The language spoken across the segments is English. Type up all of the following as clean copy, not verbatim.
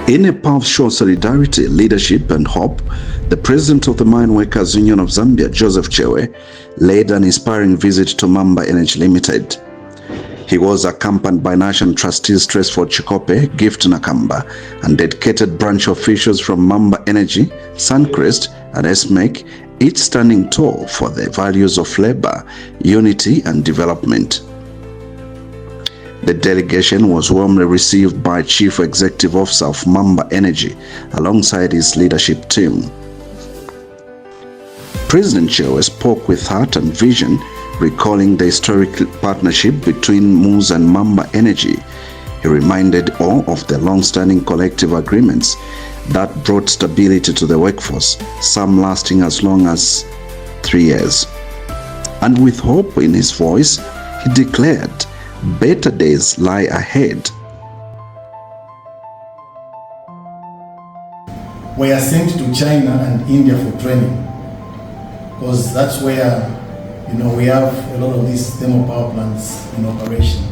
In a path show solidarity, leadership and hope, the president of the Mineworkers Union of Zambia, Joseph Chewe, led an inspiring visit to Maamba Energy Limited. He was accompanied by National Trustees Tresford Chikope, Gift Nakamba, and dedicated branch officials from Maamba Energy, Suncrest, and SMEC, each standing tall for the values of labor, unity, and development. The delegation was warmly received by Chief Executive Officer of Maamba Energy alongside his leadership team. President Chewe spoke with heart and vision, recalling the historic partnership between MUZ and Maamba Energy. He reminded all of the long-standing collective agreements that brought stability to the workforce, some lasting as long as 3 years. And with hope in his voice, he declared, better days lie ahead. We are sent to China and India for training because that's where, we have a lot of these thermal power plants in operation.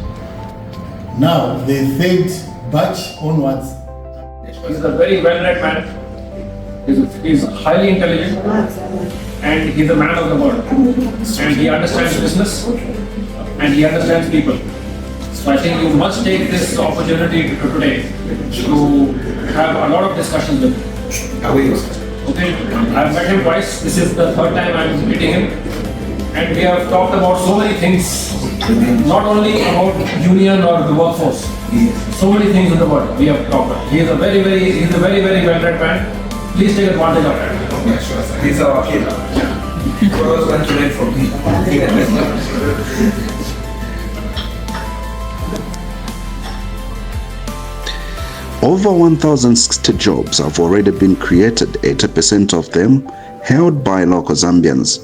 Now, the third batch onwards. He's a very well-read man. He's highly intelligent and he's a man of the world. And he understands business and he understands people. So I think you must take this opportunity today to have a lot of discussions with him. Okay, I've met him twice. This is the third time I'm meeting him. And we have talked about so many things, not only about union or the workforce. So many things in the world we have talked about. He's a very well-read man. Please take advantage of that. Yeah, sure, sir. He's our kid. We always want to learn from him. Over 1,060 jobs have already been created, 80% of them held by local Zambians.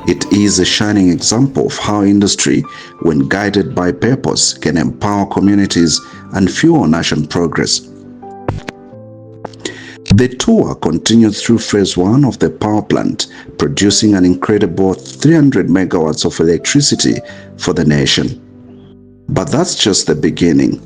It is a shining example of how industry, when guided by purpose, can empower communities and fuel national progress. The tour continued through phase 1 of the power plant, producing an incredible 300 megawatts of electricity for the nation. But that's just the beginning.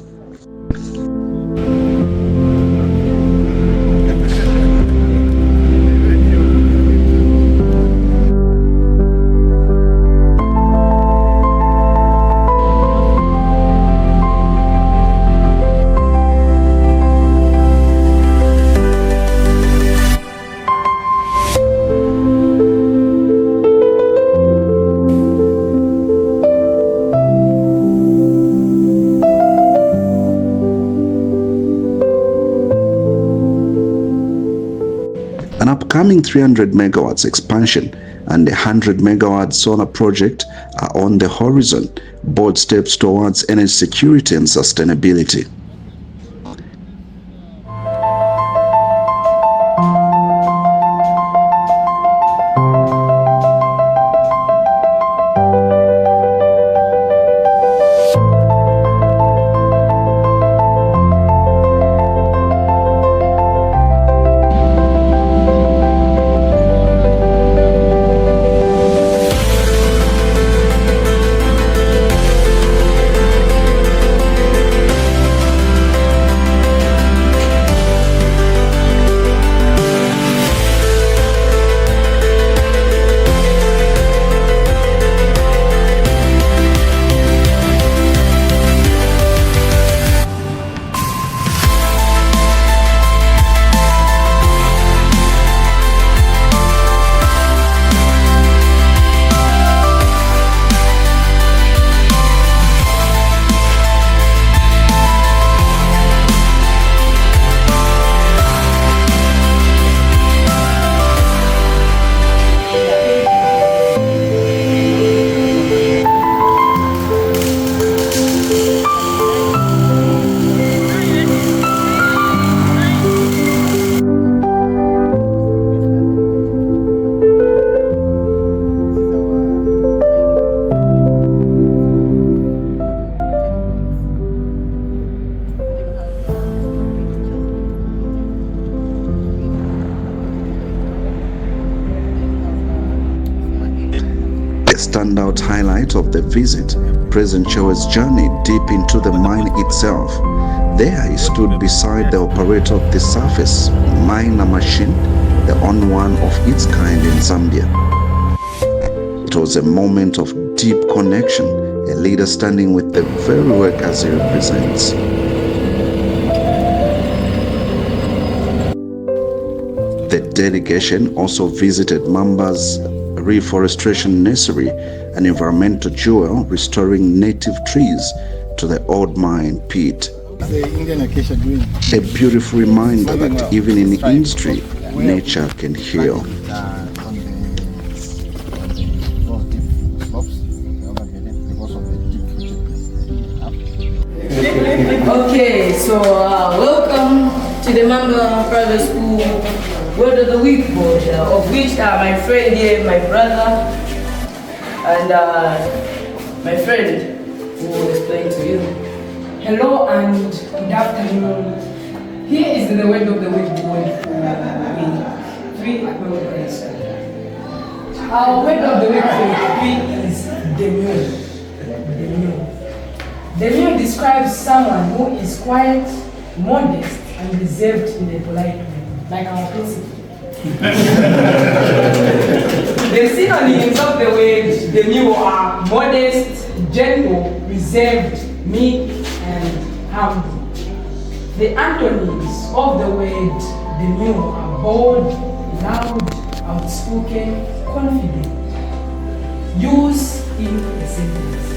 An upcoming 300 megawatts expansion and a 100 megawatt solar project are on the horizon, bold steps towards energy security and sustainability. Standout highlight of the visit, President Chewe's journey deep into the mine itself. There he stood beside the operator of the surface miner machine, the only one of its kind in Zambia. It was a moment of deep connection, a leader standing with the very workers he represents. The delegation also visited Maamba's reforestation nursery, an environmental jewel restoring native trees to the old mine pit. The Indian acacia green. A beautiful reminder that even in industry, nature can heal. Okay, so welcome to the Maamba Private School Word of the Week board, of which my friend here, my brother, and my friend who will explain to you. Hello and good afternoon. Here is the Word of the Week board for we three Mineworkers. Our Word of the Week for we is demure. Demure describes someone who is quiet, modest, and reserved in a polite way, like our principal. The synonyms of the word demure are modest, gentle, reserved, meek, and humble. The antonyms of the word demure are bold, loud, outspoken, confident. Use in a sentence.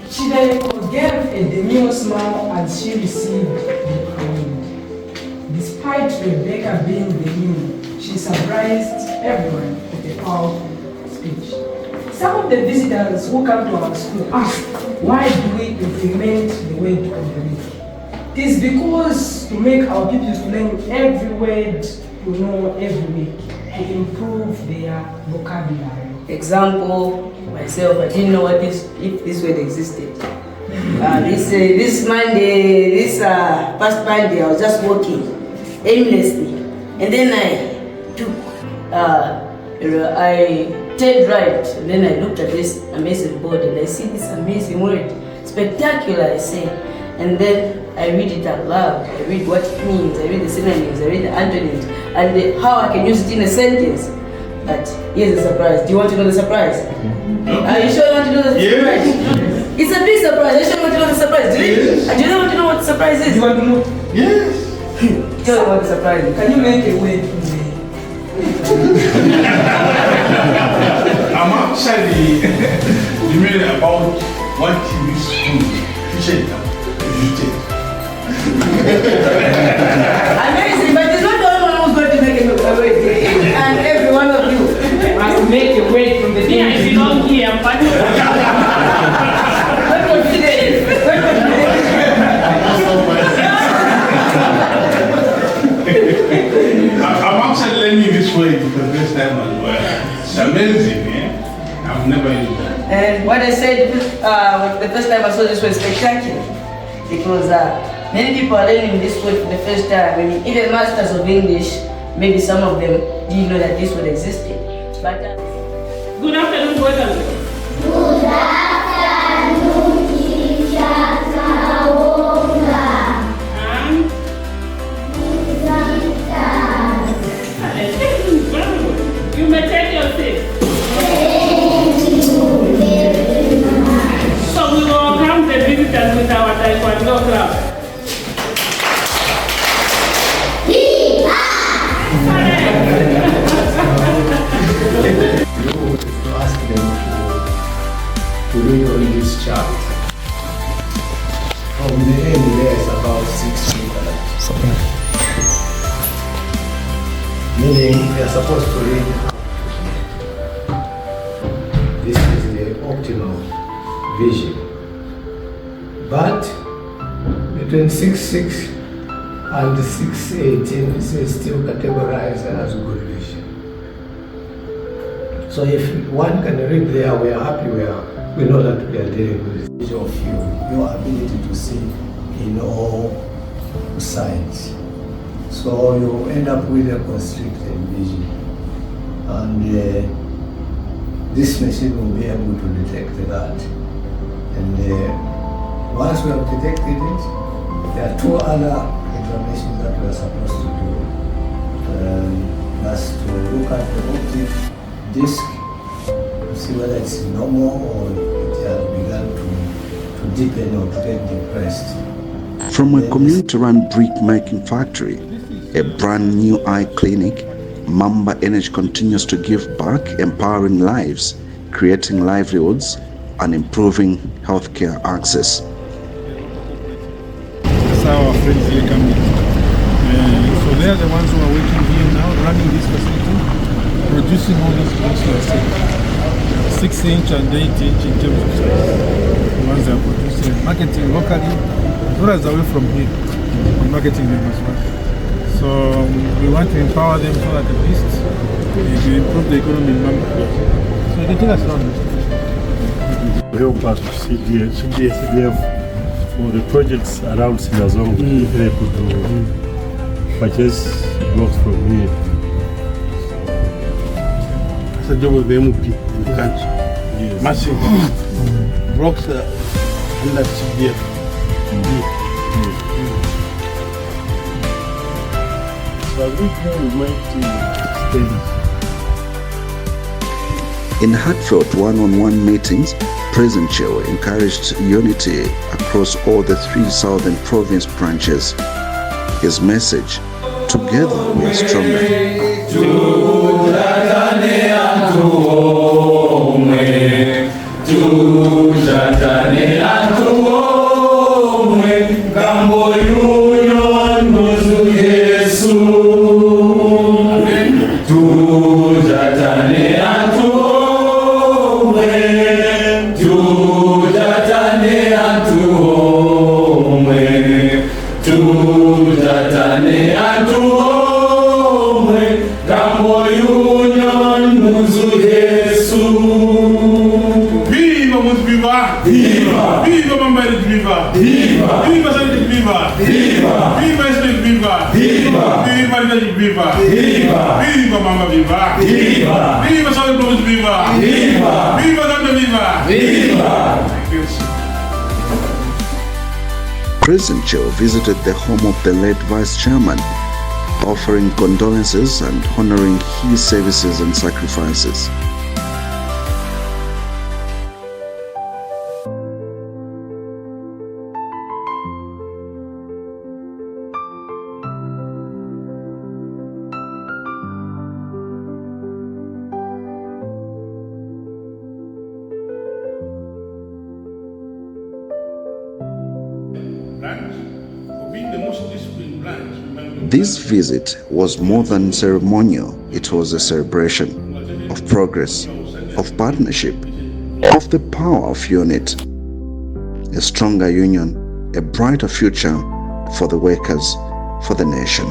Chewe gave a demure smile as she received the crown. Despite Rebecca being demure, she surprised everyone with a powerful speech. Some of the visitors who come to our school ask, why do we implement the word of the week? It is because to make our pupils learn every word to know every week, to improve their vocabulary. Example, myself, I didn't know if this word existed. This past Monday, I was just walking aimlessly, and then I turned right, and then I looked at this amazing board, and I see this amazing word, spectacular, I say, and then I read it out loud. I read what it means, I read the synonyms, I read the antonyms, and how I can use it in a sentence. But here's the surprise. Do you want to know the surprise? Are you sure you want to know the surprise? Yes. It's a big surprise. Are you sure you want to know the surprise? Do you want to know what the surprise is? You want to know? Yes. Tell me what the surprise is. Can you make a word for me? I'm actually dreaming about what TV school teacher Amazing, but it's not the only one who's going to make a word. And every one of you must make a word from the beginning. I belong here, but I'm actually learning this way because this time as well. It's amazing, yeah? I've never used that. And what I said the first time I saw this was spectacular, because many people are learning this word for the first time. I mean, even masters of English, maybe some of them didn't know that this word existed. But good afternoon, welcome. Good afternoon, teacher Kaonga. And you may take your seat. Thank you very much. So we will welcome the visitors with our Taekwondo club. Ask them to read on this chart. From the end, there's about 6 meters. Meaning they're supposed to read. This is the optimal vision. But between 6'6" and 6'18", this is still categorized as good vision. So if one can read there, we are happy, we know that we are dealing with it. Of you, your ability to see in all sides. So you end up with a constricted vision. And this machine will be able to detect that. And once we have detected it, There are 2 other examinations that we are supposed to do. That's to look at the optic disc to see whether it's normal or it has begun to deepen or to get depressed. From a community-run brick-making factory, a brand new eye clinic, Maamba Energy continues to give back, empowering lives, creating livelihoods, and improving healthcare access. That's how our friends here come in. So they are the ones who are working here now, running this facility, producing all these bricks you are seeing. 6-inch and 8-inch in terms of size. The ones they are producing, marketing locally, as well as away from here, and marketing them as well. So we want to empower them so that at least they improve the economy in Maamba. So they take us around. Help us to CDF for the projects around Sinazong, able to purchase blocks from here. That's the job of the MUP in the country. Yes. Massive blocks under CDF. So I think we might stay. In heartfelt one-on-one meetings, President Chewe encouraged unity across all the 3 southern province branches. His message, together we are stronger. Viva Maamba Energy, viva! Viva Suncrest, viva! Viva SMEC, viva! Viva Energy, viva! Viva Maamba, viva! Viva Southern Province, viva! Viva Zambia, viva! President Chewe visited the home of the late Vice Chairman, offering condolences and honoring his services and sacrifices. This visit was more than ceremonial. It was a celebration of progress, of partnership, of the power of unity, a stronger union, a brighter future for the workers, for the nation.